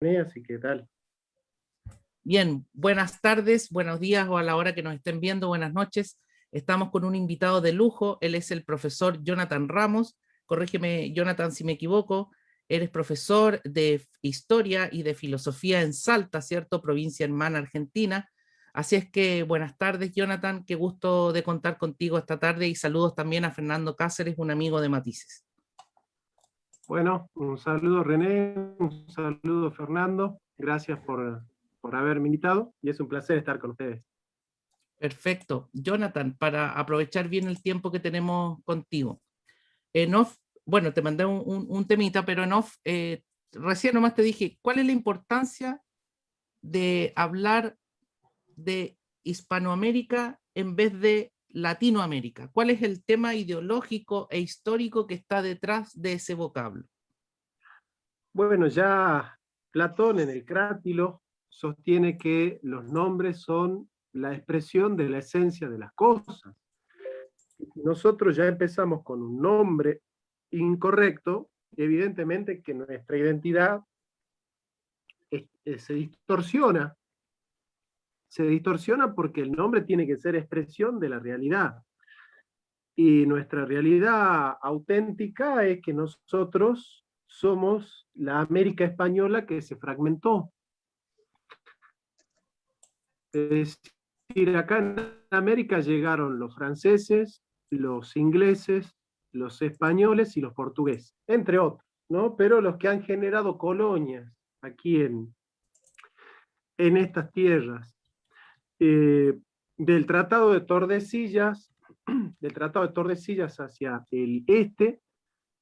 René, así que tal. Bien, buenas tardes, buenos días o a la hora que nos estén viendo, buenas noches. Estamos con un invitado de lujo, él es el profesor Jonathan Ramos. Corrígeme, Jonathan, si me equivoco. Eres profesor de Historia y de Filosofía en Salta, ¿cierto? Provincia hermana Argentina. Así es que buenas tardes, Jonathan, qué gusto de contar contigo esta tarde y saludos también a Fernando Cáceres, un amigo de Matices. Bueno, un saludo René, un saludo Fernando, gracias por haberme invitado y es un placer estar con ustedes. Perfecto. Jonathan, para aprovechar bien el tiempo que tenemos contigo. En off, bueno, te mandé un temita, pero en off, recién nomás te dije, ¿cuál es la importancia de hablar de Hispanoamérica en vez de Latinoamérica? ¿Cuál es el tema ideológico e histórico que está detrás de ese vocablo? Bueno, ya Platón en el Crátilo sostiene que los nombres son la expresión de la esencia de las cosas. Nosotros ya empezamos con un nombre incorrecto, evidentemente que nuestra identidad se distorsiona. Se distorsiona porque el nombre tiene que ser expresión de la realidad. Y nuestra realidad auténtica es que nosotros somos la América española que se fragmentó. Es decir, acá en América llegaron los franceses, los ingleses, los españoles y los portugueses, entre otros, ¿no? Pero los que han generado colonias aquí en estas tierras. Del Tratado de Tordesillas, del Tratado de Tordesillas hacia el este,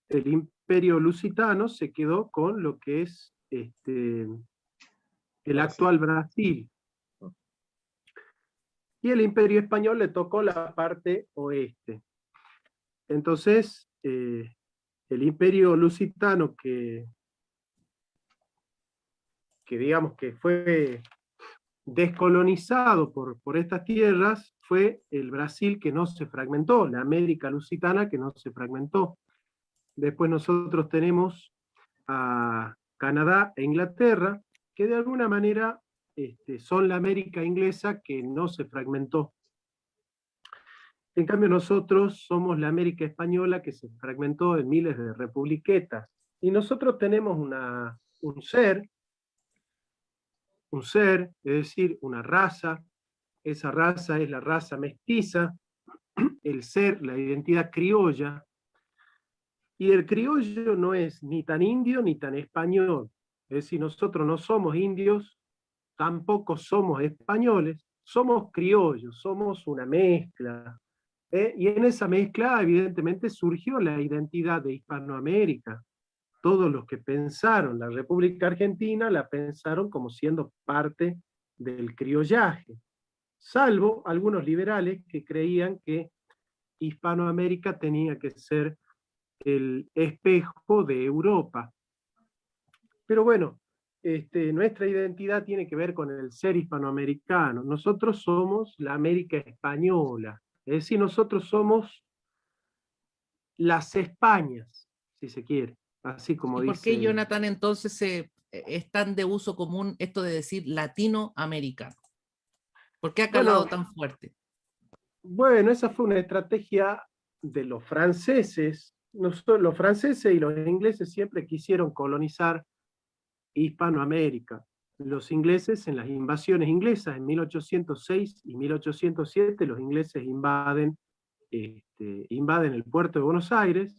el Imperio Lusitano se quedó con lo que es el actual Brasil. Y el Imperio Español le tocó la parte oeste. Entonces, el Imperio Lusitano que digamos que fue descolonizado por estas tierras, fue el Brasil que no se fragmentó, la América Lusitana que no se fragmentó. Después nosotros tenemos a Canadá e Inglaterra, que de alguna manera son la América inglesa que no se fragmentó. En cambio nosotros somos la América española que se fragmentó en miles de republiquetas. Y nosotros tenemos un ser, es decir, una raza. Esa raza es la raza mestiza, el ser, la identidad criolla. Y el criollo no es ni tan indio ni tan español. Es decir, nosotros no somos indios, tampoco somos españoles, somos criollos, somos una mezcla. Y en esa mezcla, evidentemente, surgió la identidad de Hispanoamérica. Todos los que pensaron la República Argentina la pensaron como siendo parte del criollaje, salvo algunos liberales que creían que Hispanoamérica tenía que ser el espejo de Europa. Pero bueno, nuestra identidad tiene que ver con el ser hispanoamericano. Nosotros somos la América española, es decir, nosotros somos las Españas, si se quiere, así como ¿Y por qué, dice. Jonathan, entonces es tan de uso común esto de decir latinoamericano? ¿Por qué ha calado Bueno, tan fuerte? bueno, esa fue una estrategia de los franceses. Los franceses y los ingleses siempre quisieron colonizar Hispanoamérica. Los ingleses en las invasiones inglesas en 1806 y 1807, los ingleses invaden el puerto de Buenos Aires,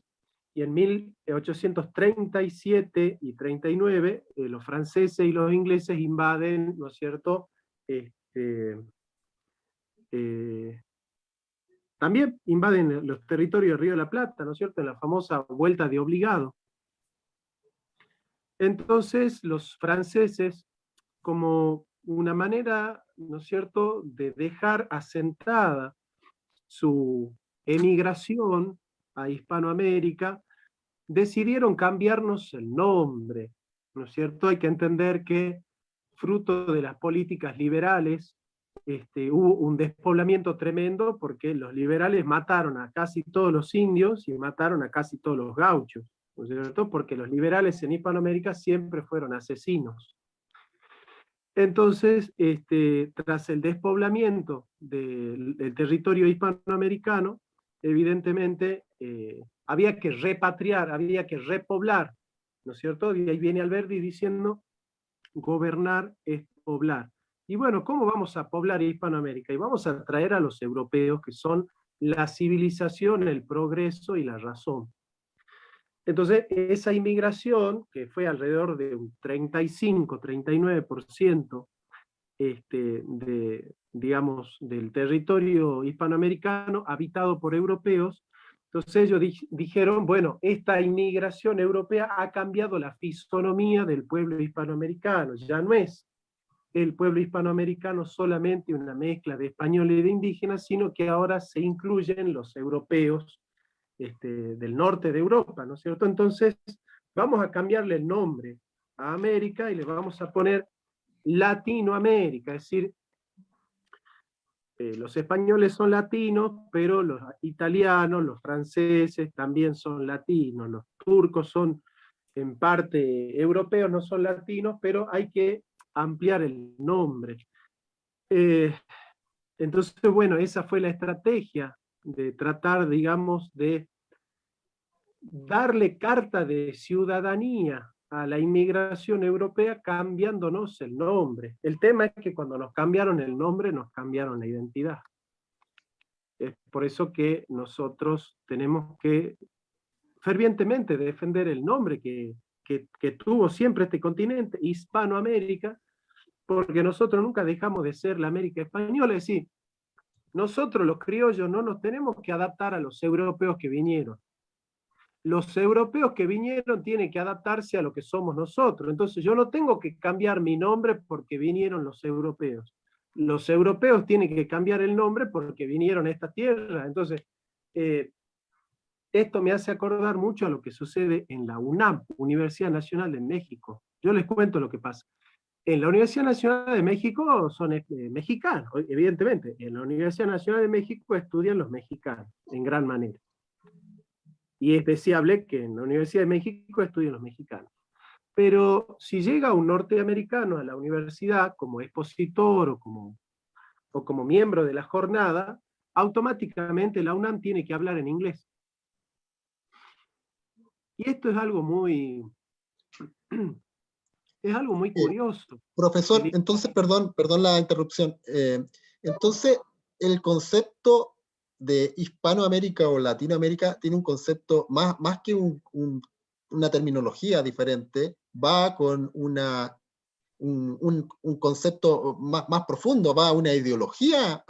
y en 1837 y 39 los franceses y los ingleses invaden, ¿no es cierto?, también invaden los territorios del Río de la Plata, ¿no es cierto?, en la famosa vuelta de obligado. Entonces los franceses, como una manera, ¿no es cierto?, de dejar asentada su emigración a Hispanoamérica, decidieron cambiarnos el nombre, ¿no es cierto? Hay que entender que, fruto de las políticas liberales, hubo un despoblamiento tremendo porque los liberales mataron a casi todos los indios y mataron a casi todos los gauchos, ¿no es cierto? Porque los liberales en Hispanoamérica siempre fueron asesinos. Entonces, tras el despoblamiento del territorio hispanoamericano, evidentemente había que repatriar, había que repoblar, ¿no es cierto? Y ahí viene Alberti diciendo, gobernar es poblar. Y bueno, ¿cómo vamos a poblar Hispanoamérica? Y vamos a traer a los europeos, que son la civilización, el progreso y la razón. Entonces, esa inmigración, que fue alrededor de un 35-39% digamos, del territorio hispanoamericano habitado por europeos, entonces ellos dijeron, bueno, esta inmigración europea ha cambiado la fisonomía del pueblo hispanoamericano, ya no es el pueblo hispanoamericano solamente una mezcla de españoles y de indígenas, sino que ahora se incluyen los europeos del norte de Europa, ¿no es cierto? Entonces, vamos a cambiarle el nombre a América y le vamos a poner Latinoamérica, es decir, los españoles son latinos, pero los italianos, los franceses también son latinos, los turcos son en parte europeos, no son latinos, pero hay que ampliar el nombre. Entonces, bueno, esa fue la estrategia de tratar, digamos, de darle carta de ciudadanía a la inmigración europea cambiándonos el nombre. El tema es que cuando nos cambiaron el nombre, nos cambiaron la identidad. Es por eso que nosotros tenemos que fervientemente defender el nombre que tuvo siempre este continente, Hispanoamérica, porque nosotros nunca dejamos de ser la América española, es decir, nosotros los criollos no nos tenemos que adaptar a los europeos que vinieron. Los europeos que vinieron tienen que adaptarse a lo que somos nosotros. Entonces yo no tengo que cambiar mi nombre porque vinieron los europeos. Los europeos tienen que cambiar el nombre porque vinieron a esta tierra. Entonces, esto me hace acordar mucho a lo que sucede en la UNAM, Universidad Nacional de México. Yo les cuento lo que pasa. En la Universidad Nacional de México son mexicanos, evidentemente. En la Universidad Nacional de México estudian los mexicanos, en gran manera. Y es deseable que en la Universidad de México estudien los mexicanos. Pero si llega un norteamericano a la universidad como expositor o como miembro de la jornada, automáticamente la UNAM tiene que hablar en inglés. Y esto es algo muy curioso. Profesor, entonces, perdón la interrupción. Entonces, el concepto de Hispanoamérica o Latinoamérica tiene un concepto más que una terminología diferente, va con un concepto más profundo, va a una ideología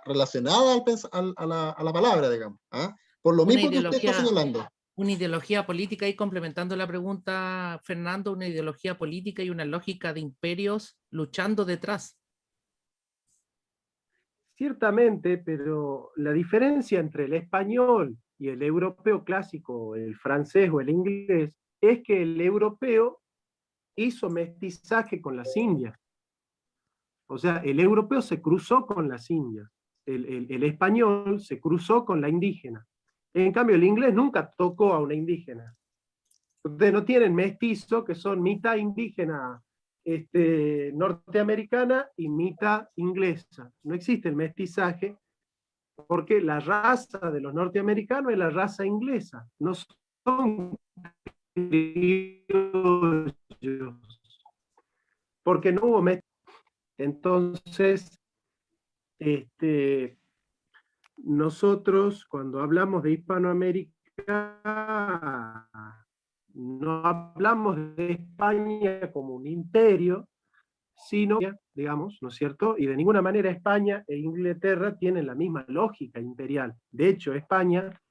relacionada a la palabra, digamos. ¿Ah? Por lo mismo que usted está señalando. Una ideología política, y complementando la pregunta, Fernando, una ideología política y una lógica de imperios luchando detrás. Ciertamente, pero la diferencia entre el español y el europeo clásico, el francés o el inglés, es que el europeo hizo mestizaje con las indias. O sea, el europeo se cruzó con las indias. El español se cruzó con la indígena. En cambio, el inglés nunca tocó a una indígena. Ustedes no tienen mestizos que son mitad indígena norteamericana y mitad inglesa. No existe el mestizaje porque la raza de los norteamericanos es la raza inglesa. No son criollos. Porque no hubo mestizaje. Entonces, nosotros cuando hablamos de Hispanoamérica, no hablamos de España como un imperio, sino, digamos, ¿no es cierto? Y de ninguna manera España e Inglaterra tienen la misma lógica imperial. De hecho, España,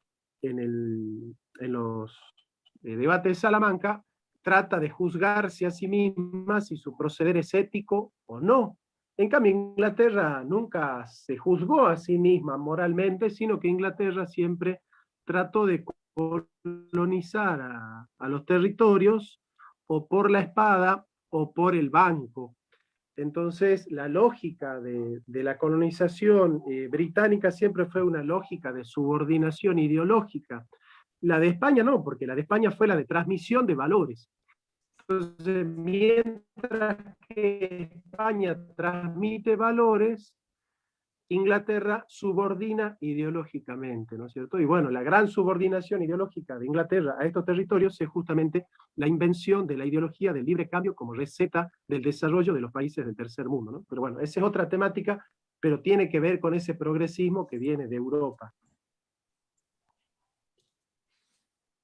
en los debates de Salamanca, trata de juzgarse a sí misma si su proceder es ético o no. En cambio, Inglaterra nunca se juzgó a sí misma moralmente, sino que Inglaterra siempre trató de colonizar a los territorios o por la espada o por el banco. Entonces, la lógica de la colonización británica siempre fue una lógica de subordinación ideológica. La de España no, porque la de España fue la de transmisión de valores. Entonces, mientras que España transmite valores, Inglaterra subordina ideológicamente, ¿no es cierto? Y bueno, la gran subordinación ideológica de Inglaterra a estos territorios es justamente la invención de la ideología del libre cambio como receta del desarrollo de los países del tercer mundo, ¿no? Pero bueno, esa es otra temática, pero tiene que ver con ese progresismo que viene de Europa.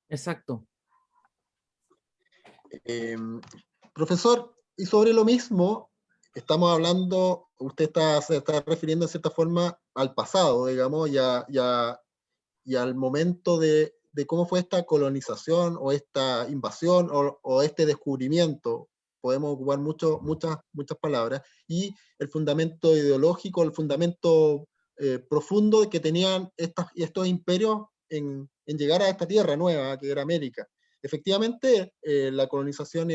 Exacto. Profesor, y sobre lo mismo, estamos hablando, usted se está refiriendo en cierta forma al pasado, digamos, y al momento de cómo fue esta colonización o esta invasión o este descubrimiento. Podemos ocupar muchas palabras. Y el fundamento ideológico, el fundamento profundo que tenían estos imperios en llegar a esta tierra nueva que era América. Efectivamente, la colonización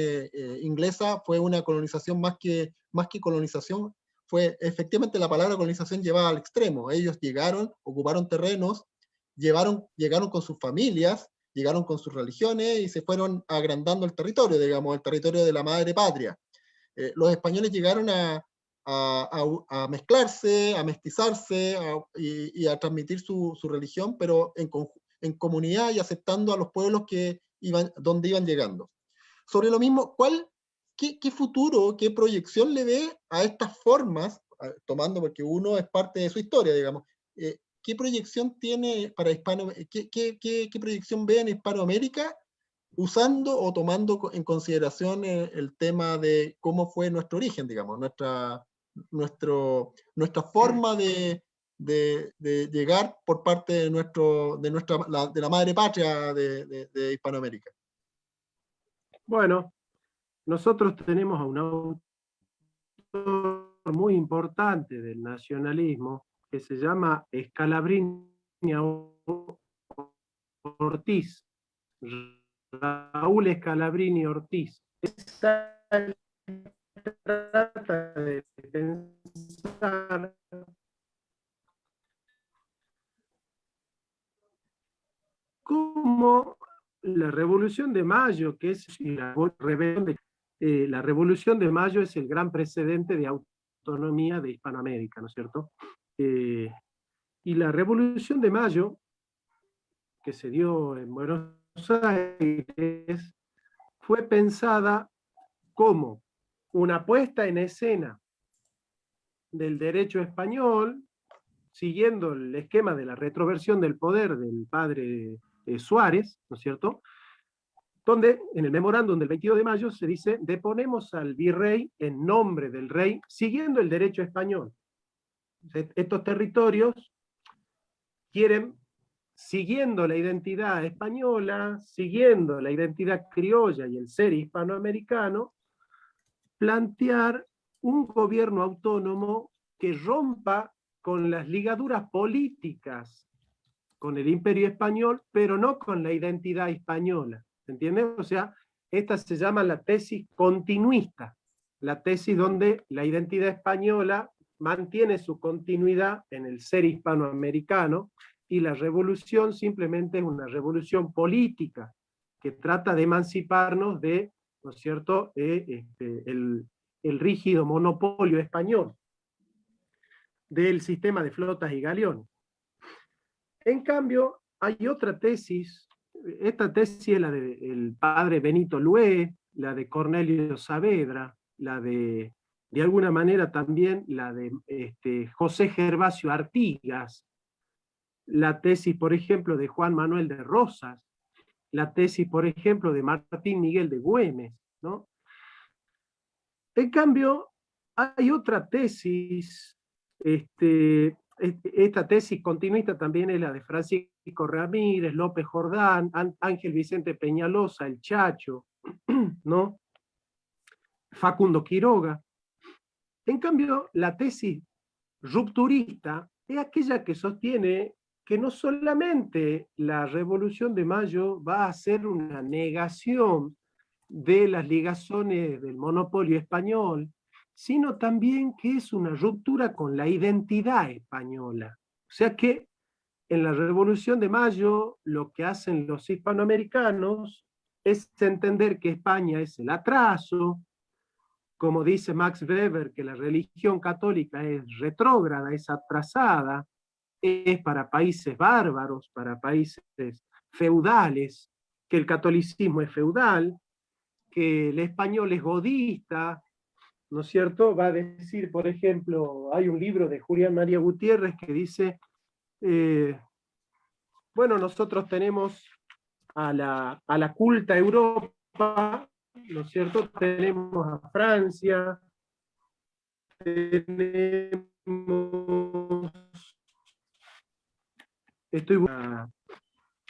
inglesa fue una colonización más que colonización, fue efectivamente la palabra colonización llevada al extremo. Ellos llegaron, ocuparon terrenos, llegaron con sus familias, llegaron con sus religiones y se fueron agrandando el territorio, digamos, el territorio de la madre patria. Los españoles llegaron a mezclarse, a mestizarse y a transmitir su religión, pero en comunidad y aceptando a los pueblos donde iban llegando. Sobre lo mismo, ¿qué futuro, qué proyección le ve a estas formas, tomando porque uno es parte de su historia, digamos, ¿qué proyección tiene para qué proyección ve en Hispanoamérica usando o tomando en consideración el tema de cómo fue nuestro origen, digamos, nuestra forma de llegar por parte de la madre patria de Hispanoamérica? Bueno, nosotros tenemos a un autor muy importante del nacionalismo que se llama Scalabrini Ortiz, Raúl Scalabrini Ortiz. Trata de pensar cómo la Revolución de Mayo, que es la Revolución de Mayo es el gran precedente de autonomía de Hispanoamérica, ¿no es cierto? Y la Revolución de Mayo, que se dio en Buenos Aires, fue pensada como una puesta en escena del derecho español, siguiendo el esquema de la retroversión del poder del padre Suárez, ¿no es cierto?, donde en el memorándum del 22 de mayo se dice: deponemos al virrey en nombre del rey, siguiendo el derecho español. Estos territorios quieren, siguiendo la identidad española, siguiendo la identidad criolla y el ser hispanoamericano, plantear un gobierno autónomo que rompa con las ligaduras políticas con el imperio español, pero no con la identidad española. ¿Se entiende? O sea, esta se llama la tesis continuista, la tesis donde la identidad española mantiene su continuidad en el ser hispanoamericano y la revolución simplemente es una revolución política que trata de emanciparnos de, ¿no es cierto?, el rígido monopolio español del sistema de flotas y galeones. En cambio, hay otra tesis, esta tesis es la del padre Benito Lué, la de Cornelio Saavedra, la de alguna manera también la de José Gervasio Artigas, la tesis, por ejemplo, de Juan Manuel de Rosas, la tesis, por ejemplo, de Martín Miguel de Güemes, ¿no? En cambio, hay otra tesis, esta tesis continuista también es la de Francisco Ramírez, López Jordán, Ángel Vicente Peñalosa, el Chacho, ¿no?, Facundo Quiroga. En cambio, la tesis rupturista es aquella que sostiene que no solamente la Revolución de Mayo va a ser una negación de las ligazones del monopolio español, sino también que es una ruptura con la identidad española. O sea que en la Revolución de Mayo lo que hacen los hispanoamericanos es entender que España es el atraso, como dice Max Weber, que la religión católica es retrógrada, es atrasada, es para países bárbaros, para países feudales, que el catolicismo es feudal, que el español es godista, ¿no es cierto? Va a decir, por ejemplo, hay un libro de Julián María Gutiérrez que dice, bueno, nosotros tenemos a la culta Europa, ¿no es cierto? Tenemos a Francia, tenemos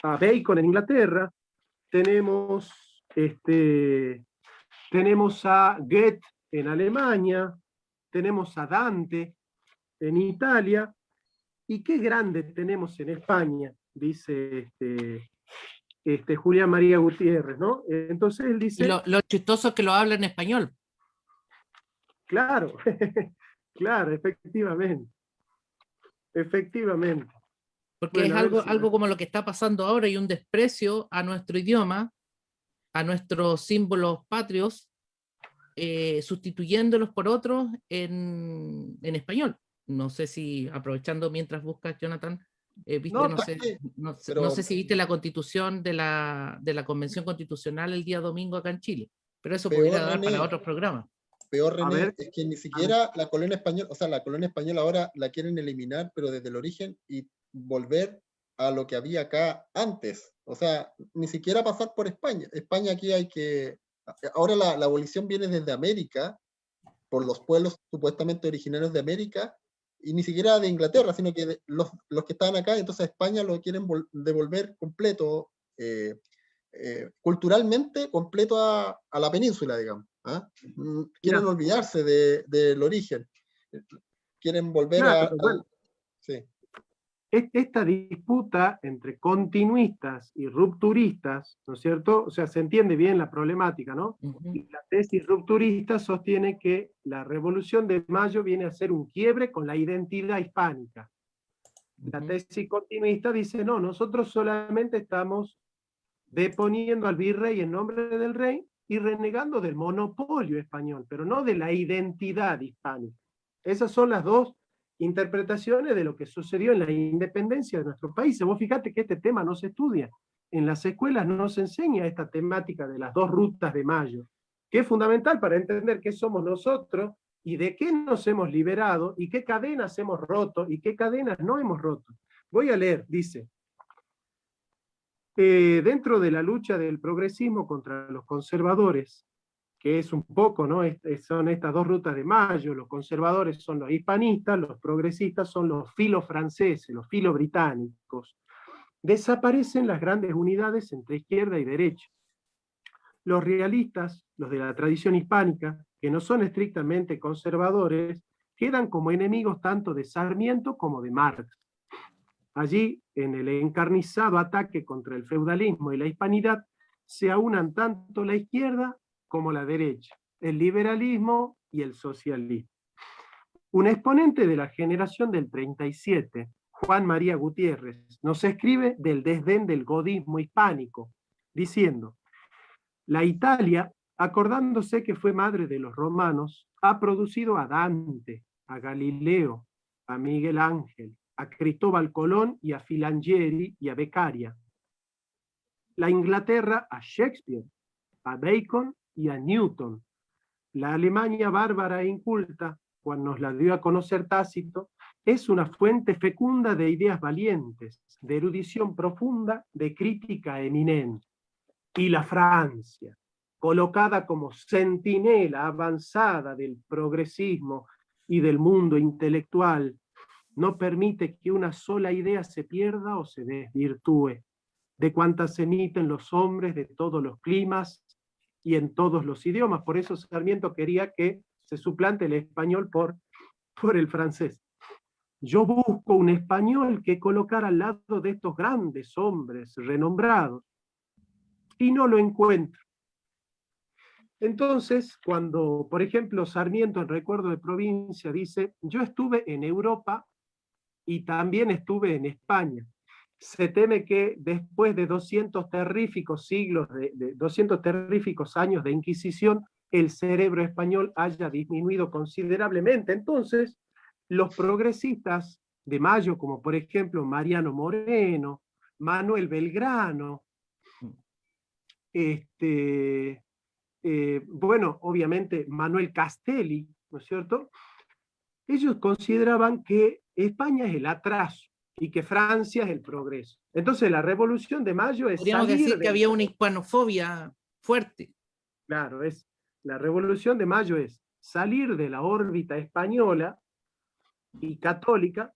a Bacon en Inglaterra, tenemos a Goethe en Alemania, tenemos a Dante en Italia, y qué grande tenemos en España, dice Julián María Gutiérrez, ¿no? Entonces él dice... Lo chistoso es que lo habla en español. Claro, claro, efectivamente. Efectivamente. Porque bueno, es algo como lo que está pasando ahora, y un desprecio a nuestro idioma, a nuestros símbolos patrios, sustituyéndolos por otros en español. No sé si, aprovechando mientras buscas, Jonathan, viste, no sé si viste la constitución de la Convención Constitucional el día domingo acá en Chile, pero eso podría dar para otros programas. Peor, René, es que ni siquiera la colonia española, o sea, la colonia española ahora la quieren eliminar, pero desde el origen, y volver a lo que había acá antes. O sea, ni siquiera pasar por España. España aquí hay que... Ahora la abolición viene desde América, por los pueblos supuestamente originarios de América, y ni siquiera de Inglaterra, sino que los que estaban acá, entonces España lo quieren devolver completo, culturalmente completo a la península, digamos. ¿Ah? Quieren olvidarse del origen. Quieren volver bueno, sí. Esta disputa entre continuistas y rupturistas, ¿no es cierto? O sea, se entiende bien la problemática, ¿no? Y la tesis rupturista sostiene que la Revolución de Mayo viene a ser un quiebre con la identidad hispánica. La tesis continuista dice, no, nosotros solamente estamos deponiendo al virrey en nombre del rey y renegando del monopolio español, pero no de la identidad hispánica. Esas son las dos interpretaciones de lo que sucedió en la independencia de nuestro país. Vos fíjate que este tema no se estudia. En las escuelas no se enseña esta temática de las dos rutas de Mayo, que es fundamental para entender qué somos nosotros y de qué nos hemos liberado y qué cadenas hemos roto y qué cadenas no hemos roto. Voy a leer, dice, dentro de la lucha del progresismo contra los conservadores, que es un poco, ¿no? Son estas dos rutas de Mayo, los conservadores son los hispanistas, los progresistas son los filofranceses, los filobritánicos. Desaparecen las grandes unidades entre izquierda y derecha. Los realistas, los de la tradición hispánica, que no son estrictamente conservadores, quedan como enemigos tanto de Sarmiento como de Marx. Allí, en el encarnizado ataque contra el feudalismo y la hispanidad, se aunan tanto la izquierda como la derecha, el liberalismo y el socialismo. Un exponente de la generación del 37, Juan María Gutiérrez, nos escribe del desdén del godismo hispánico, diciendo, la Italia, acordándose que fue madre de los romanos, ha producido a Dante, a Galileo, a Miguel Ángel, a Cristóbal Colón y a Filangieri y a Beccaria. La Inglaterra a Shakespeare, a Bacon y a Newton. La Alemania bárbara e inculta, cuando nos la dio a conocer Tácito, es una fuente fecunda de ideas valientes, de erudición profunda, de crítica eminente. Y la Francia, colocada como centinela avanzada del progresismo y del mundo intelectual, no permite que una sola idea se pierda o se desvirtúe, de cuantas se emiten los hombres de todos los climas y en todos los idiomas. Por eso Sarmiento quería que se suplante el español por el francés. Yo busco un español que colocar al lado de estos grandes hombres renombrados y no lo encuentro. Entonces, cuando, por ejemplo, Sarmiento en Recuerdo de Provincia dice, yo estuve en Europa y también estuve en España. Se teme que después de 200 terríficos siglos, de 200 terríficos años de Inquisición, el cerebro español haya disminuido considerablemente. Entonces, los progresistas de Mayo, como por ejemplo Mariano Moreno, Manuel Belgrano, bueno, obviamente Manuel Castelli, ¿no es cierto? Ellos consideraban que España es el atraso y que Francia es el progreso. Entonces la Revolución de Mayo es Podríamos salir decir que de... había una hispanofobia fuerte. Claro, la Revolución de Mayo es salir de la órbita española y católica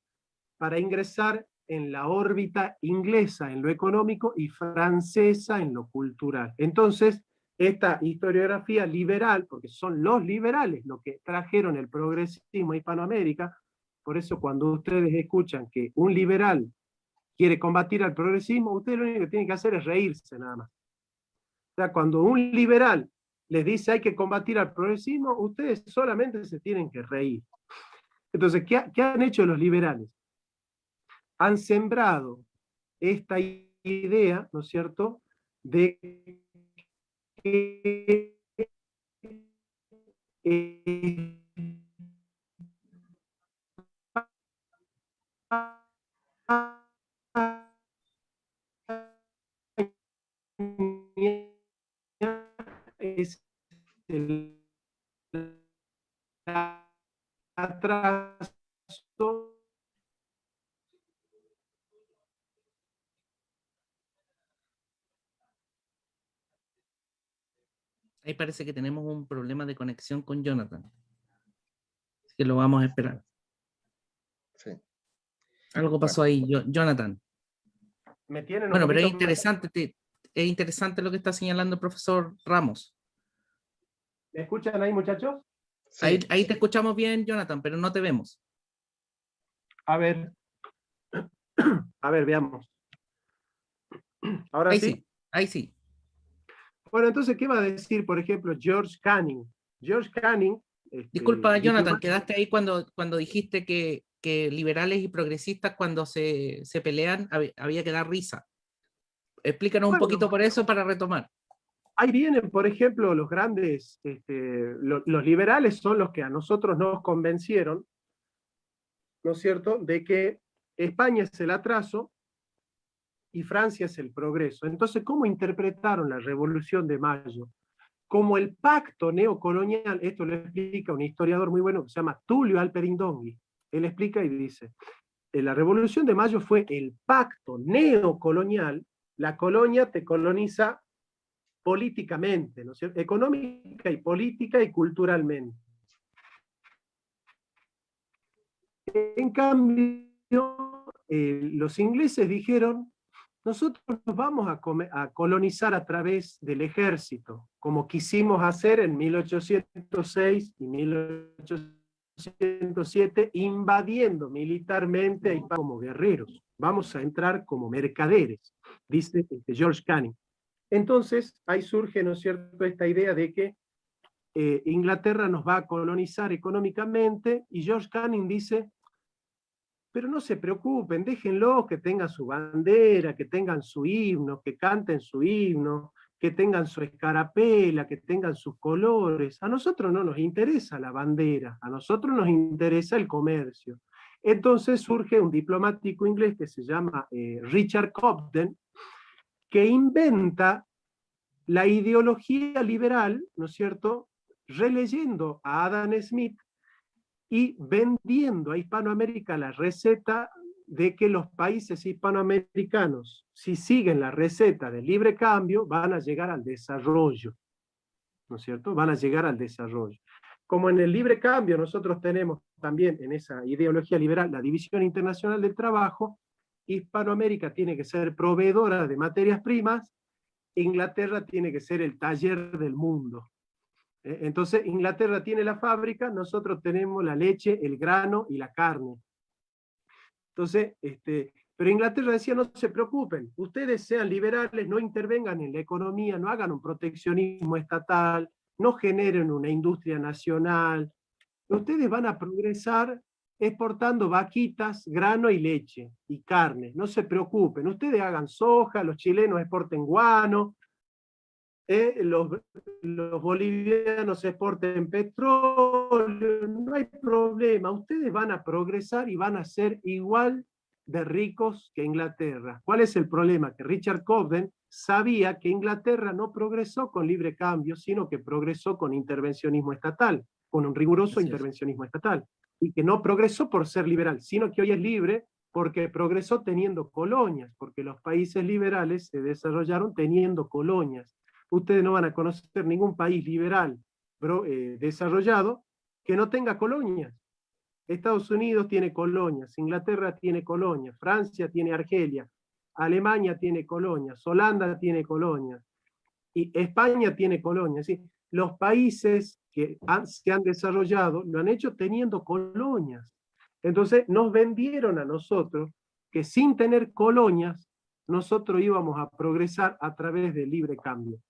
para ingresar en la órbita inglesa en lo económico y francesa en lo cultural. Entonces, esta historiografía liberal, porque son los liberales los que trajeron el progresismo a Hispanoamérica, por eso cuando ustedes escuchan que un liberal quiere combatir al progresismo, ustedes lo único que tienen que hacer es reírse nada más. O sea, cuando un liberal les dice hay que combatir al progresismo, ustedes solamente se tienen que reír. Entonces, ¿qué han hecho los liberales? Han sembrado esta idea, ¿no es cierto?, de que es el atraso. Ahí parece que tenemos un problema de conexión con Jonathan. Así que lo vamos a esperar. Sí. Algo pasó ahí, Jonathan. Me tienen Bueno, pero es es interesante lo que está señalando el profesor Ramos. ¿Me escuchan ahí, muchachos? Sí. Ahí te escuchamos bien, Jonathan, pero no te vemos. A ver, veamos. Ahora ahí sí. Ahí sí. Bueno, entonces, ¿qué va a decir, por ejemplo, George Canning? George Canning... Disculpa, Jonathan, quedaste ahí cuando dijiste que liberales y progresistas cuando se pelean había que dar risa. Explícanos un poquito por eso para retomar. Ahí vienen, por ejemplo, los grandes, los liberales son los que a nosotros nos convencieron, ¿no es cierto?, de que España es el atraso y Francia es el progreso. Entonces, ¿cómo interpretaron la Revolución de Mayo? Como el pacto neocolonial, esto lo explica un historiador muy bueno que se llama Tulio Alperindongui. Él explica y dice, la Revolución de Mayo fue el pacto neocolonial, la colonia te coloniza políticamente, ¿no es cierto?, económica y política y culturalmente. En cambio, los ingleses dijeron, nosotros nos vamos a colonizar a través del ejército, como quisimos hacer en 1806 y 1807, invadiendo militarmente a Hispania como guerreros. Vamos a entrar como mercaderes, dice George Canning. Entonces, ahí surge, ¿no es cierto?, esta idea de que Inglaterra nos va a colonizar económicamente, y George Canning dice, pero no se preocupen, déjenlo que tengan su bandera, que tengan su himno, que canten su himno, que tengan su escarapela, que tengan sus colores. A nosotros no nos interesa la bandera, a nosotros nos interesa el comercio. Entonces surge un diplomático inglés que se llama Richard Cobden, que inventa la ideología liberal, ¿no es cierto?, releyendo a Adam Smith y vendiendo a Hispanoamérica la receta de que los países hispanoamericanos, si siguen la receta del libre cambio, van a llegar al desarrollo, ¿no es cierto?, van a llegar al desarrollo. Como en el libre cambio nosotros tenemos también en esa ideología liberal la división internacional del trabajo, Hispanoamérica tiene que ser proveedora de materias primas, Inglaterra tiene que ser el taller del mundo. Entonces, Inglaterra tiene la fábrica, nosotros tenemos la leche, el grano y la carne. Entonces, pero Inglaterra decía, no se preocupen, ustedes sean liberales, no intervengan en la economía, no hagan un proteccionismo estatal, no generen una industria nacional, ustedes van a progresar exportando vaquitas, grano y leche, y carne, no se preocupen, ustedes hagan soja, los chilenos exporten guano, los bolivianos exporten petróleo, no hay problema, ustedes van a progresar y van a ser igual de ricos que Inglaterra. ¿Cuál es el problema? Que Richard Cobden sabía que Inglaterra no progresó con libre cambio, sino que progresó con intervencionismo estatal, con un riguroso intervencionismo estatal, y que no progresó por ser liberal, sino que hoy es libre porque progresó teniendo colonias, porque los países liberales se desarrollaron teniendo colonias. Ustedes no van a conocer ningún país liberal desarrollado que no tenga colonias. Estados Unidos tiene colonias, Inglaterra tiene colonias, Francia tiene Argelia, Alemania tiene colonias, Holanda tiene colonias, y España tiene colonias. ¿Sí? Los países que se han desarrollado lo han hecho teniendo colonias. Entonces nos vendieron a nosotros que sin tener colonias, nosotros íbamos a progresar a través del libre cambio.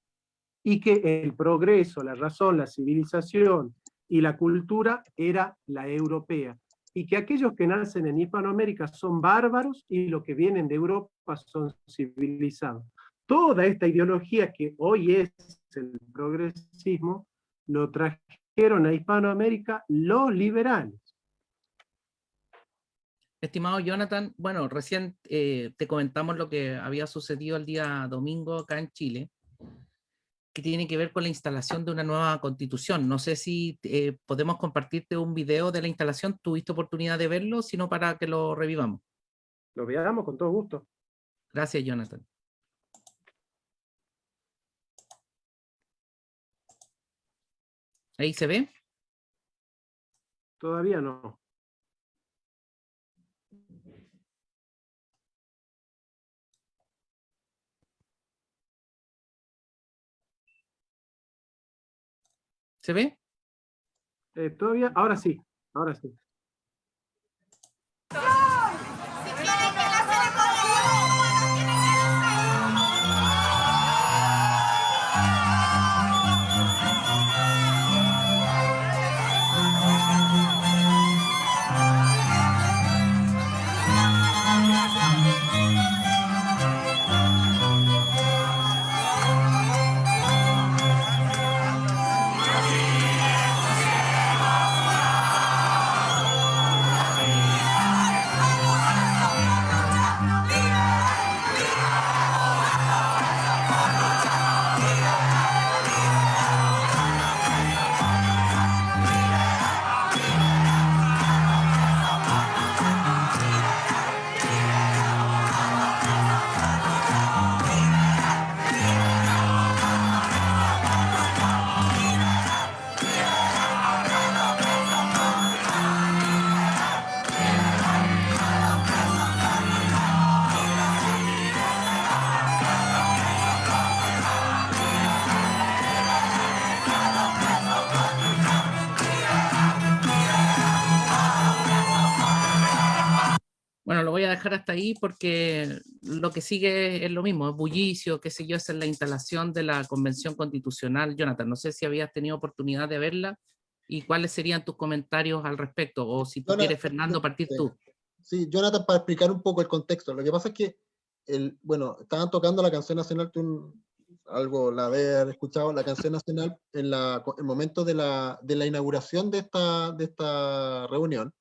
Y que el progreso, la razón, la civilización y la cultura era la europea. Y que aquellos que nacen en Hispanoamérica son bárbaros y los que vienen de Europa son civilizados. Toda esta ideología que hoy es el progresismo, lo trajeron a Hispanoamérica los liberales. Estimado Jonathan, bueno, recién te comentamos lo que había sucedido el día domingo acá en Chile, que tiene que ver con la instalación de una nueva constitución. No sé si podemos compartirte un video de la instalación. ¿Tuviste oportunidad de verlo? Sino para que lo revivamos. Lo veamos con todo gusto. Gracias, Jonathan. ¿Ahí se ve? Todavía no. ¿Se ve? Todavía, ahora sí, ahora sí. Bueno, lo voy a dejar hasta ahí porque lo que sigue es lo mismo, es bullicio, qué sé yo, es la instalación de la Convención Constitucional. Jonathan, no sé si habías tenido oportunidad de verla y cuáles serían tus comentarios al respecto, o si tú quieres, Fernando, partir tú. Sí, Jonathan, para explicar un poco el contexto. Lo que pasa es que, bueno, estaban tocando la canción nacional, algo la haber escuchado, la canción nacional en el momento de la inauguración de esta reunión.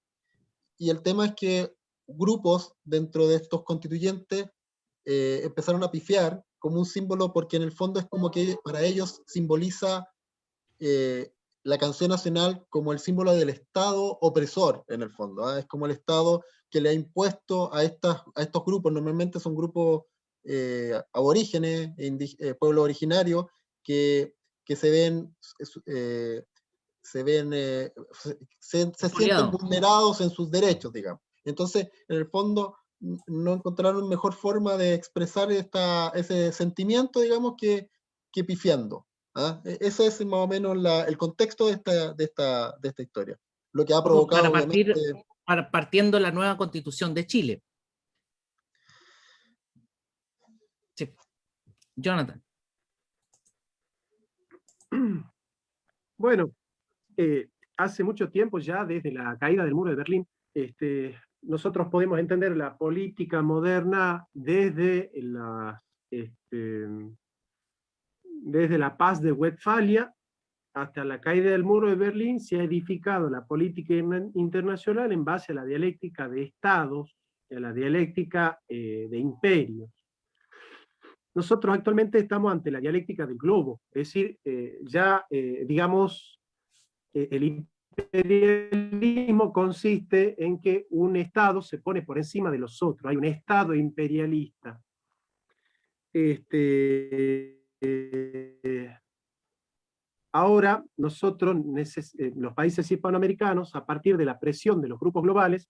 Y el tema es que grupos dentro de estos constituyentes empezaron a pifiar como un símbolo, porque en el fondo es como que para ellos simboliza la canción nacional como el símbolo del Estado opresor, en el fondo. Es como el Estado que le ha impuesto a estos grupos, normalmente son grupos aborígenes, pueblos originarios, que se ven... se sienten vulnerados en sus derechos, digamos. Entonces, en el fondo, no encontraron mejor forma de expresar ese sentimiento, digamos, que pifiando. ¿Ah? Ese es más o menos el contexto de esta historia. Lo que ha provocado, partiendo la nueva Constitución de Chile. Sí. Jonathan. Bueno, hace mucho tiempo ya, desde la caída del muro de Berlín, nosotros podemos entender la política moderna desde desde la paz de Westfalia hasta la caída del muro de Berlín, se ha edificado la política internacional en base a la dialéctica de estados, a la dialéctica de imperios. Nosotros actualmente estamos ante la dialéctica del globo, es decir, digamos, el imperialismo consiste en que un estado se pone por encima de los otros, hay un estado imperialista. Ahora nosotros, los países hispanoamericanos, a partir de la presión de los grupos globales,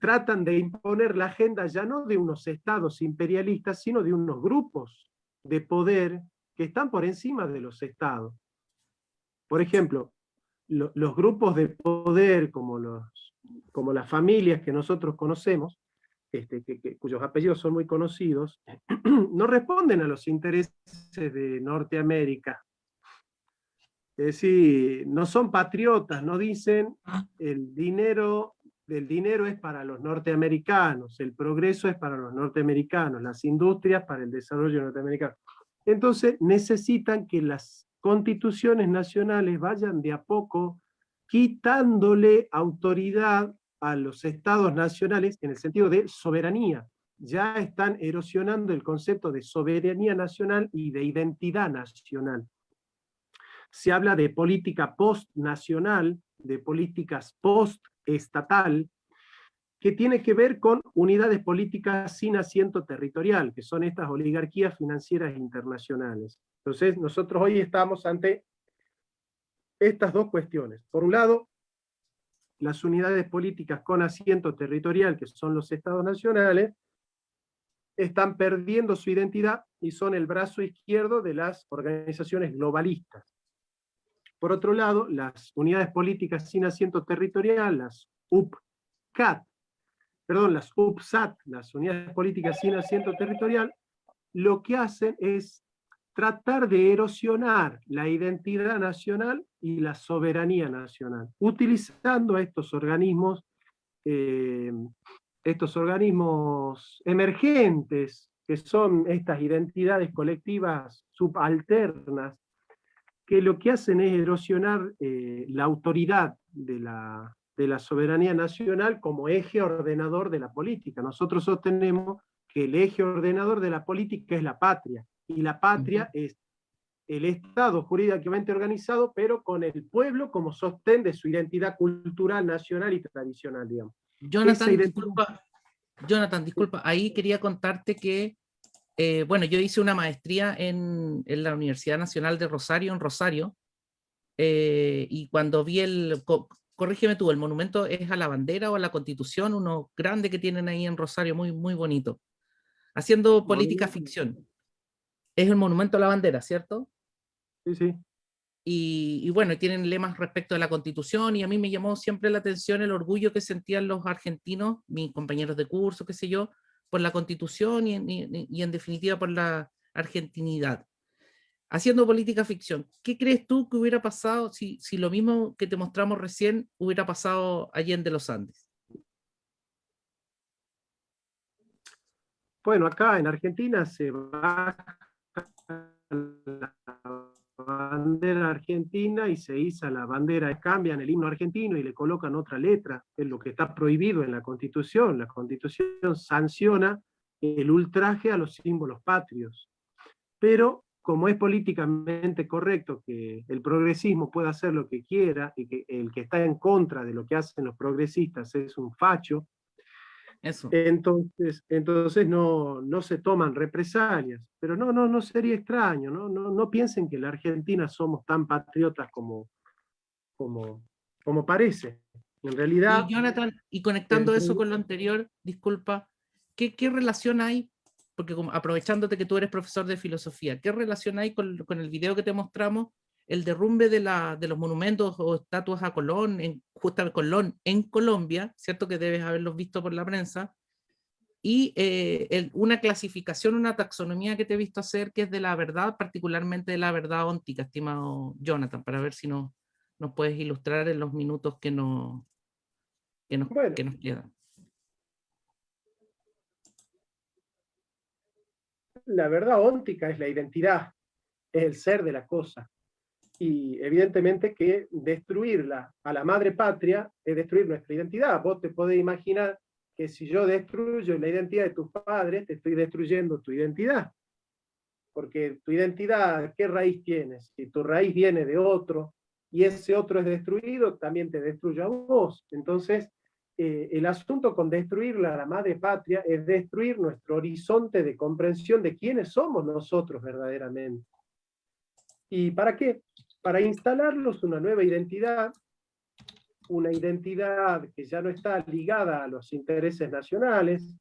tratan de imponer la agenda ya no de unos estados imperialistas, sino de unos grupos de poder que están por encima de los estados. Por ejemplo, los grupos de poder, como las familias que nosotros conocemos, cuyos apellidos son muy conocidos, no responden a los intereses de Norteamérica. Es decir, no son patriotas, no dicen el dinero es para los norteamericanos, el progreso es para los norteamericanos, las industrias para el desarrollo norteamericano. Entonces necesitan que las constituciones nacionales vayan de a poco quitándole autoridad a los estados nacionales en el sentido de soberanía. Ya están erosionando el concepto de soberanía nacional y de identidad nacional. Se habla de política post-nacional, de políticas post-estatal, que tiene que ver con unidades políticas sin asiento territorial, que son estas oligarquías financieras internacionales. Entonces, nosotros hoy estamos ante estas dos cuestiones. Por un lado, las unidades políticas con asiento territorial, que son los estados nacionales, están perdiendo su identidad y son el brazo izquierdo de las organizaciones globalistas. Por otro lado, las unidades políticas sin asiento territorial, las UPSAT, las unidades políticas sin asiento territorial, lo que hacen es tratar de erosionar la identidad nacional y la soberanía nacional, utilizando estos organismos emergentes, que son estas identidades colectivas subalternas, que lo que hacen es erosionar la autoridad de la soberanía nacional como eje ordenador de la política. Nosotros sostenemos que el eje ordenador de la política es la patria, y la patria es el Estado jurídicamente organizado, pero con el pueblo como sostén de su identidad cultural, nacional y tradicional, digamos. Jonathan, disculpa, ahí quería contarte que bueno, yo hice una maestría en la Universidad Nacional de Rosario, en Rosario, y cuando vi corrígeme tú, ¿el monumento es a la bandera o a la Constitución? Uno grande que tienen ahí en Rosario, muy, muy bonito. Haciendo política ficción. Es el monumento a la bandera, ¿cierto? Sí, sí. Y bueno, tienen lemas respecto de la Constitución, y a mí me llamó siempre la atención el orgullo que sentían los argentinos, mis compañeros de curso, qué sé yo, por la Constitución y en definitiva por la argentinidad. Haciendo política ficción, ¿qué crees tú que hubiera pasado si lo mismo que te mostramos recién hubiera pasado allende los Andes? Bueno, acá en Argentina se baja la bandera argentina y se iza la bandera, cambian el himno argentino y le colocan otra letra, es lo que está prohibido en la Constitución. La Constitución sanciona el ultraje a los símbolos patrios, pero como es políticamente correcto que el progresismo pueda hacer lo que quiera y que el que está en contra de lo que hacen los progresistas es un facho, Eso. Entonces no se toman represalias. Pero no sería extraño, no piensen que en la Argentina somos tan patriotas como parece. En realidad... Y Jonathan, y conectando eso con lo anterior, disculpa, ¿qué relación hay? Porque aprovechándote que tú eres profesor de filosofía, ¿qué relación hay con el video que te mostramos, el derrumbe de los monumentos o estatuas a Colón, justamente Colón en Colombia, cierto que debes haberlos visto por la prensa, y una clasificación, una taxonomía que te he visto hacer, que es de la verdad, particularmente de la verdad óntica, estimado Jonathan, para ver si nos puedes ilustrar en los minutos que nos quedan. la verdad óntica es la identidad, es el ser de la cosa. Y evidentemente que destruirla a la madre patria es destruir nuestra identidad. Vos te podés imaginar que si yo destruyo la identidad de tus padres, te estoy destruyendo tu identidad. Porque tu identidad, ¿qué raíz tienes? Si tu raíz viene de otro y ese otro es destruido, también te destruye a vos. Entonces, el asunto con destruirla a la madre patria es destruir nuestro horizonte de comprensión de quiénes somos nosotros verdaderamente. ¿Y para qué? Para instalarlos una nueva identidad, una identidad que ya no está ligada a los intereses nacionales.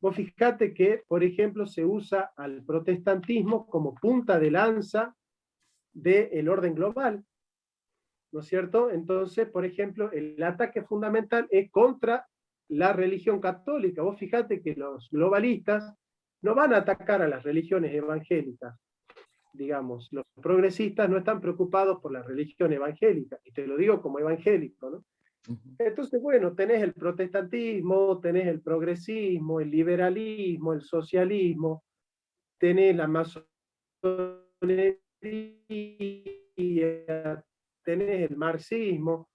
Vos fijate que, por ejemplo, se usa al protestantismo como punta de lanza del orden global, ¿no es cierto? Entonces, por ejemplo, el ataque fundamental es contra la religión católica. Vos fijate que los globalistas no van a atacar a las religiones evangélicas. Digamos, los progresistas no están preocupados por la religión evangélica, y te lo digo como evangélico, ¿no? Entonces, bueno, tenés el protestantismo, tenés el progresismo, el liberalismo, el socialismo, tenés la masonería, tenés el marxismo.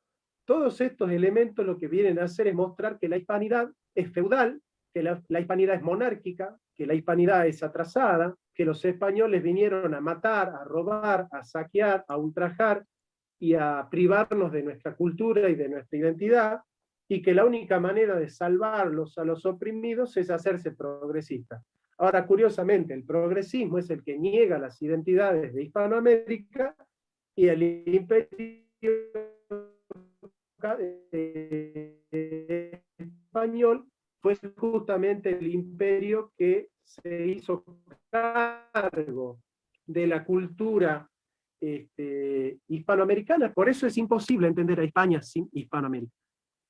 Todos estos elementos lo que vienen a hacer es mostrar que la hispanidad es feudal, que la hispanidad es monárquica, que la hispanidad es atrasada, que los españoles vinieron a matar, a robar, a saquear, a ultrajar y a privarnos de nuestra cultura y de nuestra identidad, y que la única manera de salvarlos a los oprimidos es hacerse progresista. Ahora, curiosamente, el progresismo es el que niega las identidades de Hispanoamérica, y el imperio español fue justamente el imperio que se hizo cargo de la cultura hispanoamericana. Por eso es imposible entender a España sin Hispanoamérica.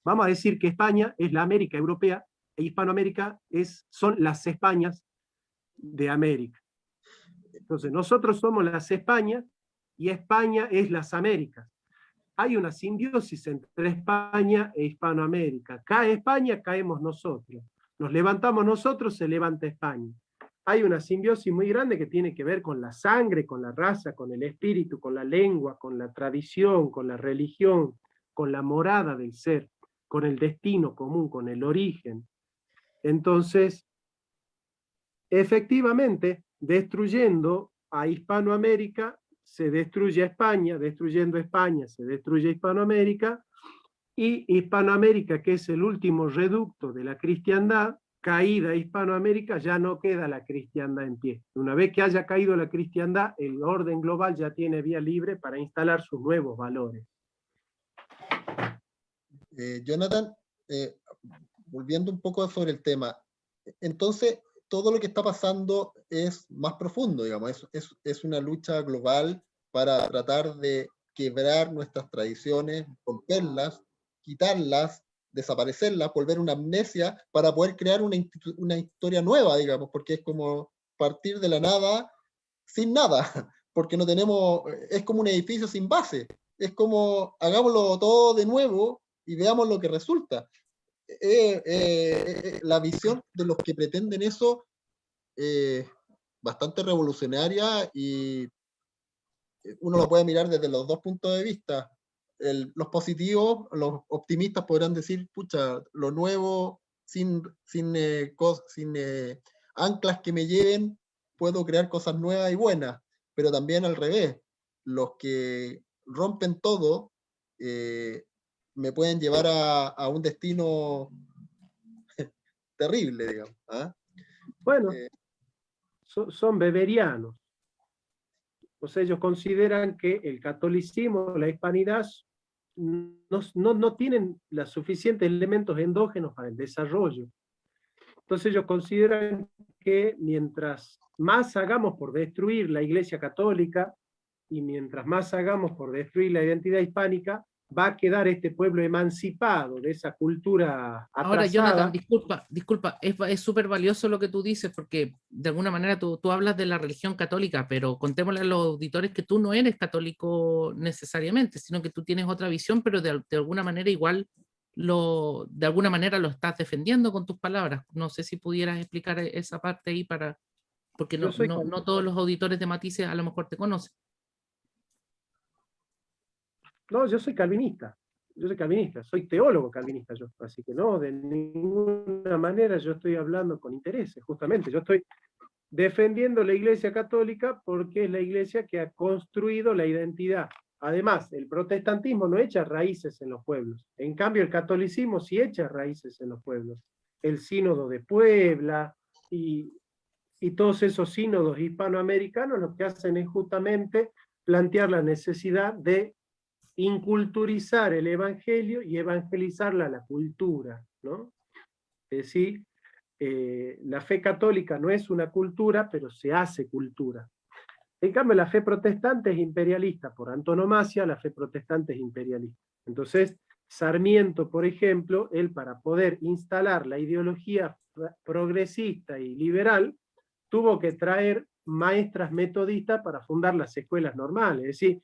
Vamos a decir que España es la América europea e Hispanoamérica son las Españas de América. Entonces, nosotros somos las Españas y España es las Américas. Hay una simbiosis entre España e Hispanoamérica. Cae España, caemos nosotros. Nos levantamos nosotros, se levanta España. Hay una simbiosis muy grande que tiene que ver con la sangre, con la raza, con el espíritu, con la lengua, con la tradición, con la religión, con la morada del ser, con el destino común, con el origen. Entonces, efectivamente, destruyendo a Hispanoamérica, se destruye a España, destruyendo España, se destruye Hispanoamérica, y Hispanoamérica, que es el último reducto de la cristiandad, caída Hispanoamérica, ya no queda la cristiandad en pie. Una vez que haya caído la cristiandad, el orden global ya tiene vía libre para instalar sus nuevos valores. Jonathan, volviendo un poco sobre el tema, entonces todo lo que está pasando es más profundo, digamos, es una lucha global para tratar de quebrar nuestras tradiciones, romperlas, quitarlas, desaparecerlas, volver una amnesia para poder crear una historia nueva, digamos, porque es como partir de la nada sin nada, porque no tenemos, es como un edificio sin base, es como hagámoslo todo de nuevo y veamos lo que resulta. La visión de los que pretenden eso bastante revolucionaria, y uno lo puede mirar desde los dos puntos de vista. Los positivos, los optimistas podrán decir, pucha, lo nuevo, sin anclas que me lleven, puedo crear cosas nuevas y buenas, pero también al revés, los que rompen todo me pueden llevar a un destino terrible, digamos. ¿Ah? Bueno, son beberianos. O sea, ellos consideran que el catolicismo, la hispanidad, no tienen los suficientes elementos endógenos para el desarrollo. Entonces ellos consideran que mientras más hagamos por destruir la Iglesia Católica y mientras más hagamos por destruir la identidad hispánica, va a quedar este pueblo emancipado de esa cultura atrasada. Ahora, Jonathan, disculpa, es súper valioso lo que tú dices, porque de alguna manera tú hablas de la religión católica, pero contémosle a los auditores que tú no eres católico necesariamente, sino que tú tienes otra visión, pero de alguna manera igual lo estás defendiendo con tus palabras. No sé si pudieras explicar esa parte ahí para... Porque Yo soy no todos los auditores de Matices a lo mejor te conocen. No, yo soy calvinista. Yo soy calvinista, soy teólogo calvinista yo. Así que no, de ninguna manera yo estoy hablando con intereses, justamente. Yo estoy defendiendo la Iglesia Católica porque es la Iglesia que ha construido la identidad. Además, el protestantismo no echa raíces en los pueblos. En cambio, el catolicismo sí echa raíces en los pueblos. El sínodo de Puebla y todos esos sínodos hispanoamericanos lo que hacen es justamente plantear la necesidad de inculturizar el evangelio y evangelizarla a la cultura, ¿no? Es decir, la fe católica no es una cultura, pero se hace cultura. En cambio, la fe protestante es imperialista, por antonomasia, la fe protestante es imperialista. Entonces, Sarmiento, por ejemplo, él para poder instalar la ideología progresista y liberal, tuvo que traer maestras metodistas para fundar las escuelas normales. Es decir,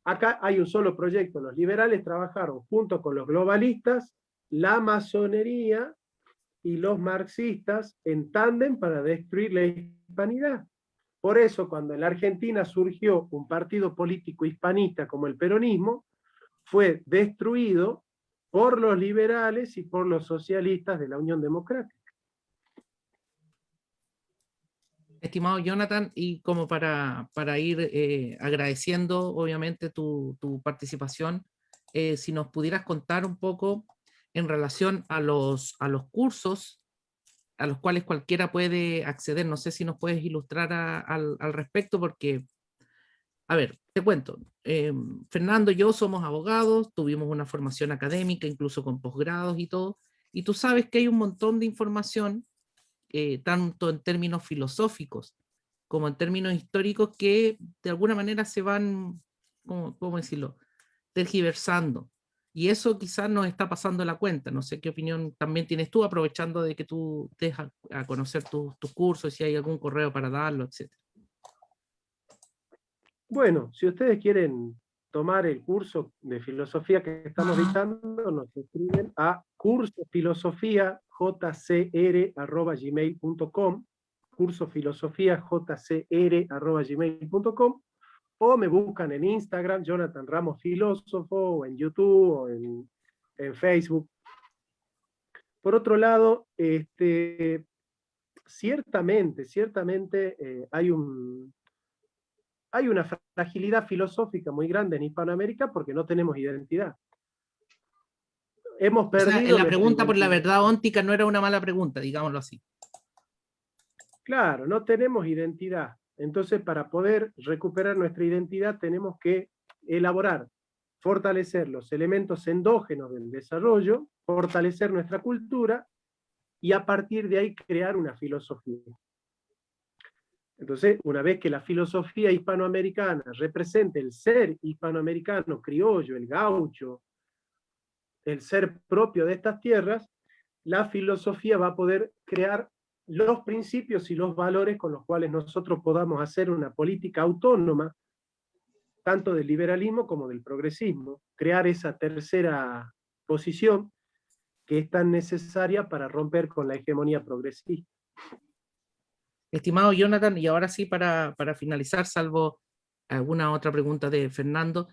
acá hay un solo proyecto. Los liberales trabajaron junto con los globalistas, la masonería y los marxistas en tándem para destruir la hispanidad. Por eso, cuando en la Argentina surgió un partido político hispanista como el peronismo, fue destruido por los liberales y por los socialistas de la Unión Democrática. Estimado Jonathan, y como para ir agradeciendo obviamente tu participación, si nos pudieras contar un poco en relación a los cursos a los cuales cualquiera puede acceder. No sé si nos puedes ilustrar al respecto, porque, a ver, te cuento. Fernando y yo somos abogados, tuvimos una formación académica, incluso con posgrados y todo, y tú sabes que hay un montón de información, tanto en términos filosóficos como en términos históricos, que de alguna manera se van, ¿cómo decirlo?, tergiversando. Y eso quizás nos está pasando la cuenta. No sé qué opinión también tienes tú, aprovechando de que tú dejas a conocer tus cursos, si hay algún correo para darlo, etc. Bueno, si ustedes quieren tomar el curso de filosofía que estamos dictando, nos escriben a cursofilosofia.jcr@gmail.com, cursofilosofia.jcr@gmail.com, o me buscan en Instagram, Jonathan Ramos Filósofo, o en YouTube, o en Facebook. Por otro lado, ciertamente hay una fragilidad filosófica muy grande en Hispanoamérica porque no tenemos identidad. Hemos perdido. O sea, la pregunta por la verdad óntica no era una mala pregunta, digámoslo así. Claro, no tenemos identidad. Entonces, para poder recuperar nuestra identidad, tenemos que elaborar, fortalecer los elementos endógenos del desarrollo, fortalecer nuestra cultura y a partir de ahí crear una filosofía. Entonces, una vez que la filosofía hispanoamericana represente el ser hispanoamericano, criollo, el gaucho, el ser propio de estas tierras, la filosofía va a poder crear los principios y los valores con los cuales nosotros podamos hacer una política autónoma, tanto del liberalismo como del progresismo, crear esa tercera posición que es tan necesaria para romper con la hegemonía progresista. Estimado Jonathan, y ahora sí para finalizar, salvo alguna otra pregunta de Fernando,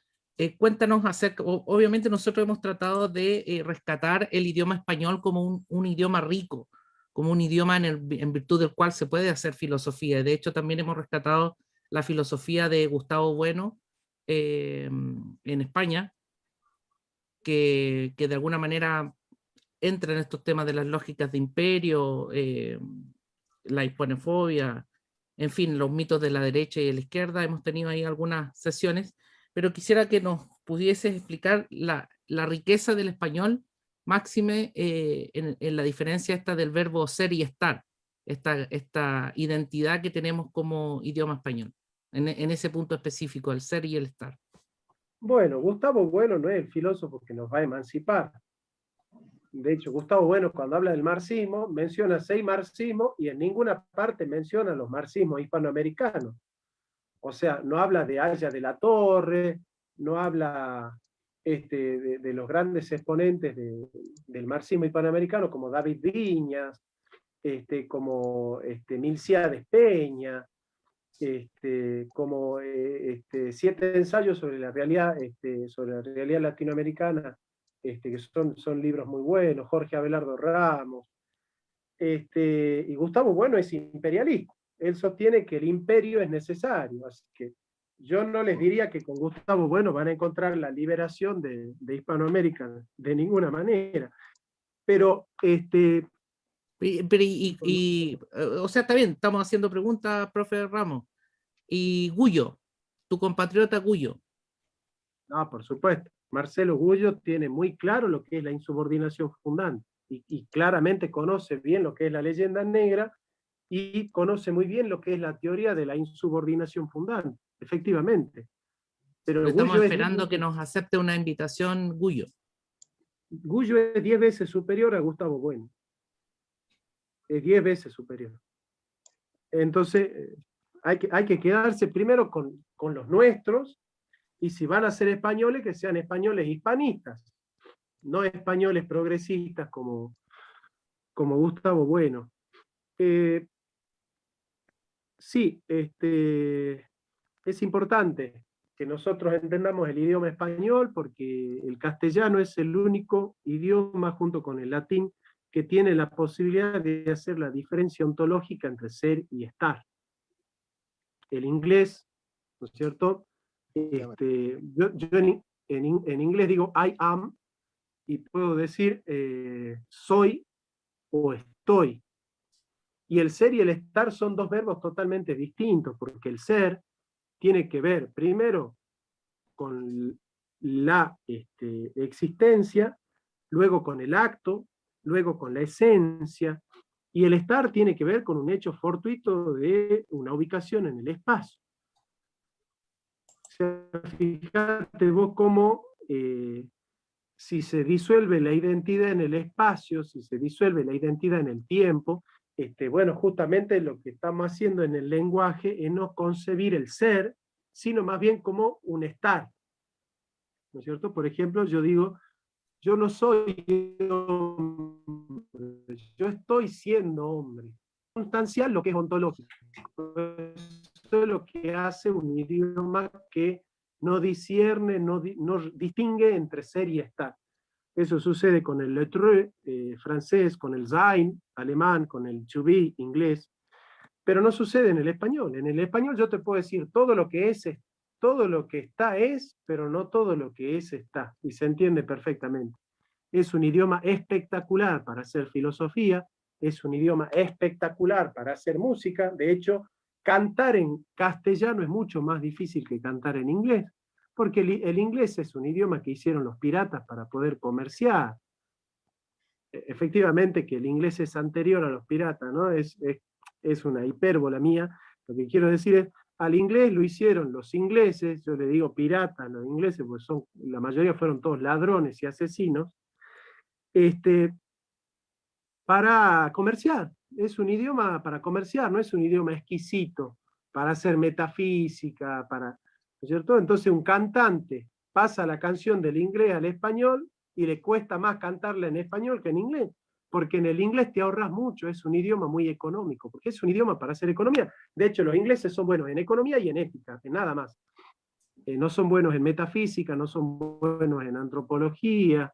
cuéntanos acerca, obviamente nosotros hemos tratado de rescatar el idioma español como un idioma rico, como un idioma en virtud del cual se puede hacer filosofía. De hecho, también hemos rescatado la filosofía de Gustavo Bueno en España, que de alguna manera entra en estos temas de las lógicas de imperio, la hispanofobia, en fin, los mitos de la derecha y de la izquierda. Hemos tenido ahí algunas sesiones, pero quisiera que nos pudieses explicar la riqueza del español, máxime en la diferencia esta del verbo ser y estar, esta identidad que tenemos como idioma español, en ese punto específico, el ser y el estar. Bueno, Gustavo Bueno no es el filósofo que nos va a emancipar. De hecho, Gustavo Bueno, cuando habla del marxismo, menciona 6 marxismos y en ninguna parte menciona los marxismos hispanoamericanos. O sea, no habla de Aya de la Torre, no habla de los grandes exponentes del marxismo hispanoamericano como David Viñas, como Milciades Peña, como 7 ensayos sobre la realidad latinoamericana, que son libros muy buenos, Jorge Abelardo Ramos, y Gustavo Bueno es imperialista. Él sostiene que el imperio es necesario, así que yo no les diría que con Gustavo Bueno van a encontrar la liberación de Hispanoamérica de ninguna manera, pero o sea, está bien, estamos haciendo preguntas, profe Ramos. Y Gullo, tu compatriota Gullo. no, por supuesto, Marcelo Gullo tiene muy claro lo que es la insubordinación fundante y claramente conoce bien lo que es la leyenda negra y conoce muy bien lo que es la teoría de la insubordinación fundante, efectivamente. Pero Estamos Gullo esperando que nos acepte una invitación, Gullo. Gullo es 10 veces superior a Gustavo Bueno. Es 10 veces superior. Entonces, hay que quedarse primero con los nuestros, y si van a ser españoles, que sean españoles hispanistas, no españoles progresistas como Gustavo Bueno. Sí, es importante que nosotros entendamos el idioma español, porque el castellano es el único idioma, junto con el latín, que tiene la posibilidad de hacer la diferencia ontológica entre ser y estar. El inglés, ¿no es cierto? Yo en inglés digo I am, y puedo decir soy o estoy. Y el ser y el estar son dos verbos totalmente distintos, porque el ser tiene que ver primero con la existencia, luego con el acto, luego con la esencia, y el estar tiene que ver con un hecho fortuito de una ubicación en el espacio. O sea, fíjate vos cómo si se disuelve la identidad en el espacio, si se disuelve la identidad en el tiempo, bueno, justamente lo que estamos haciendo en el lenguaje es no concebir el ser, sino más bien como un estar. ¿No es cierto? Por ejemplo, yo digo, yo no soy hombre, yo estoy siendo hombre. Constancial lo que es ontológico. Eso es lo que hace un idioma que no discierne, no distingue entre ser y estar. Eso sucede con el lettre francés, con el sein alemán, con el to be inglés, pero no sucede en el español. En el español yo te puedo decir todo lo que es, todo lo que está es, pero no todo lo que es está, y se entiende perfectamente. Es un idioma espectacular para hacer filosofía, es un idioma espectacular para hacer música. De hecho, cantar en castellano es mucho más difícil que cantar en inglés, porque el inglés es un idioma que hicieron los piratas para poder comerciar. Efectivamente que el inglés es anterior a los piratas, ¿no? Es una hipérbola mía. Lo que quiero decir es, al inglés lo hicieron los ingleses, yo le digo piratas a los ingleses, porque la mayoría fueron todos ladrones y asesinos, para comerciar. Es un idioma para comerciar, no es un idioma exquisito para hacer metafísica, ¿no es cierto? Entonces un cantante pasa la canción del inglés al español y le cuesta más cantarla en español que en inglés, porque en el inglés te ahorras mucho, es un idioma muy económico, porque es un idioma para hacer economía. De hecho, los ingleses son buenos en economía y en ética, en nada más. No son buenos en metafísica, no son buenos en antropología.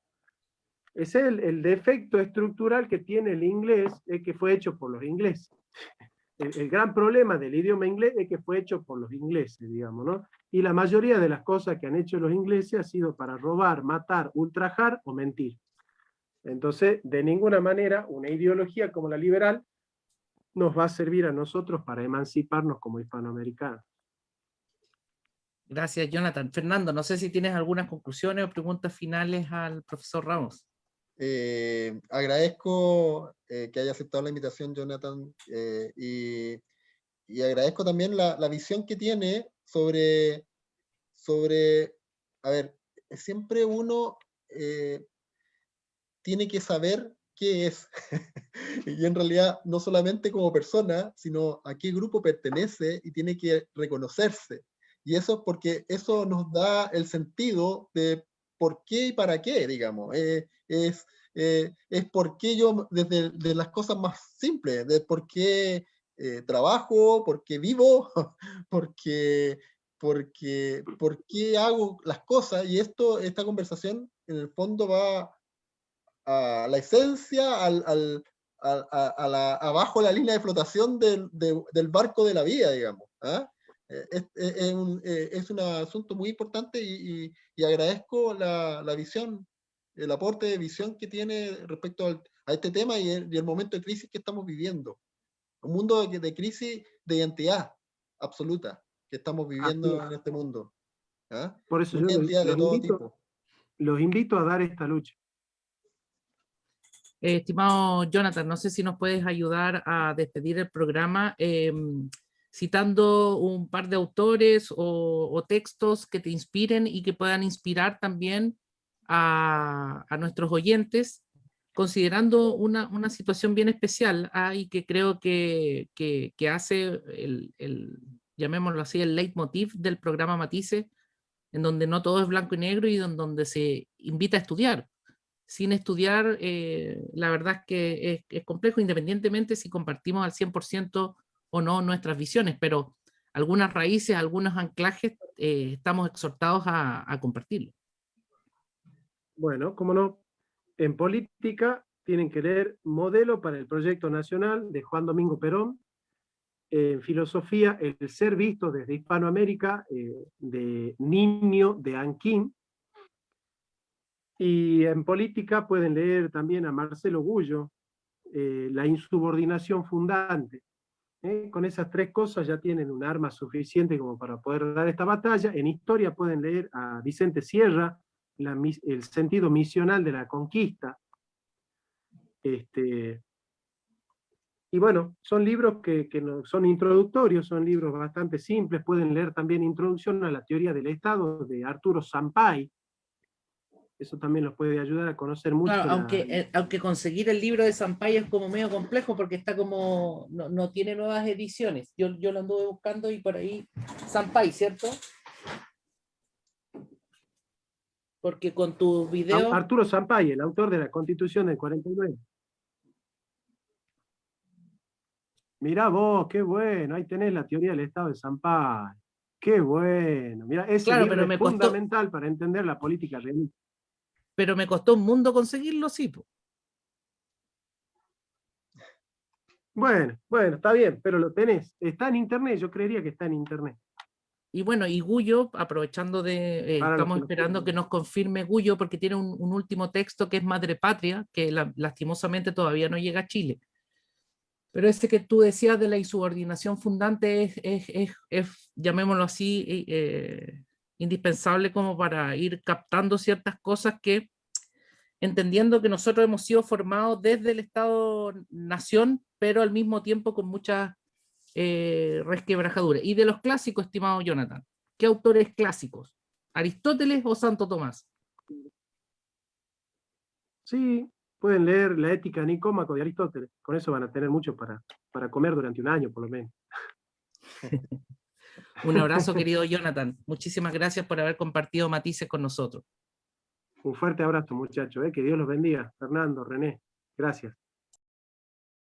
Es el defecto estructural que tiene el inglés, es que fue hecho por los ingleses. El gran problema del idioma inglés es que fue hecho por los ingleses, digamos, ¿no? Y la mayoría de las cosas que han hecho los ingleses ha sido para robar, matar, ultrajar o mentir. Entonces, de ninguna manera, una ideología como la liberal nos va a servir a nosotros para emanciparnos como hispanoamericanos. Gracias, Jonathan. Fernando, no sé si tienes algunas conclusiones o preguntas finales al profesor Ramos. Agradezco que haya aceptado la invitación, Jonathan, y agradezco también la visión que tiene sobre, a ver, siempre uno tiene que saber qué es, y en realidad no solamente como persona, sino a qué grupo pertenece, y tiene que reconocerse. Y eso es porque eso nos da el sentido de por qué y para qué, digamos. es por qué yo, desde de las cosas más simples, de por qué trabajo, por qué vivo, por qué hago las cosas, y esta conversación en el fondo va a la esencia, abajo la línea de flotación del barco de la vida, digamos. ¿Ah? Es un asunto muy importante y agradezco la visión, el aporte de visión que tiene respecto a este tema y el momento de crisis que estamos viviendo. Un mundo de crisis de identidad absoluta que estamos viviendo en este mundo. ¿Ah? Por eso Una yo identidad de todo tipo. los invito a dar esta lucha. Estimado Jonathan, no sé si nos puedes ayudar a despedir el programa citando un par de autores o textos que te inspiren y que puedan inspirar también a nuestros oyentes, considerando una situación bien especial y que creo que hace llamémoslo así, el leitmotiv del programa Matices, en donde no todo es blanco y negro y donde se invita a estudiar. Sin estudiar, la verdad es que es complejo, independientemente si compartimos al 100% o no nuestras visiones, pero algunas raíces, algunos anclajes, estamos exhortados a compartirlo. Bueno, como no, en política tienen que leer Modelo para el Proyecto Nacional de Juan Domingo Perón, en filosofía El ser visto desde Hispanoamérica, de Niño de Anquín, y en política pueden leer también a Marcelo Gullo, La insubordinación fundante. Con esas tres cosas ya tienen un arma suficiente como para poder dar esta batalla. En historia pueden leer a Vicente Sierra, el sentido misional de la conquista. Y bueno, son libros que no, son introductorios, son libros bastante simples. Pueden leer también Introducción a la teoría del Estado de Arturo Sampay. Eso también los puede ayudar a conocer mucho. Claro, aunque conseguir el libro de Sampay es como medio complejo porque está como, no tiene nuevas ediciones. Yo lo anduve buscando y por ahí, Sampay, ¿cierto? Porque con tus videos... Arturo Sampay, el autor de la Constitución del 49. Mirá vos, qué bueno, ahí tenés la teoría del Estado de Sampay. Qué bueno. Mirá, ese libro es fundamental para entender la política realista. Pero me costó un mundo conseguirlo, sí. Po. Bueno, está bien, pero lo tenés. Está en internet, yo creería que está en internet. Y bueno, y Gullo, aprovechando estamos esperando que nos confirme Gullo, porque tiene un último texto que es Madre Patria, que lastimosamente todavía no llega a Chile. Pero ese que tú decías de la insubordinación fundante es llamémoslo así, indispensable como para ir captando ciertas cosas que, entendiendo que nosotros hemos sido formados desde el Estado-Nación, pero al mismo tiempo con muchas resquebrajaduras. Y de los clásicos, estimado Jonathan, ¿qué autores clásicos? ¿Aristóteles o Santo Tomás? Sí, pueden leer La Ética Nicómaco de Aristóteles. Con eso van a tener mucho para comer durante un año, por lo menos. Un abrazo, querido Jonathan. Muchísimas gracias por haber compartido Matices con nosotros. Un fuerte abrazo, muchachos. Que Dios los bendiga. Fernando, René, gracias.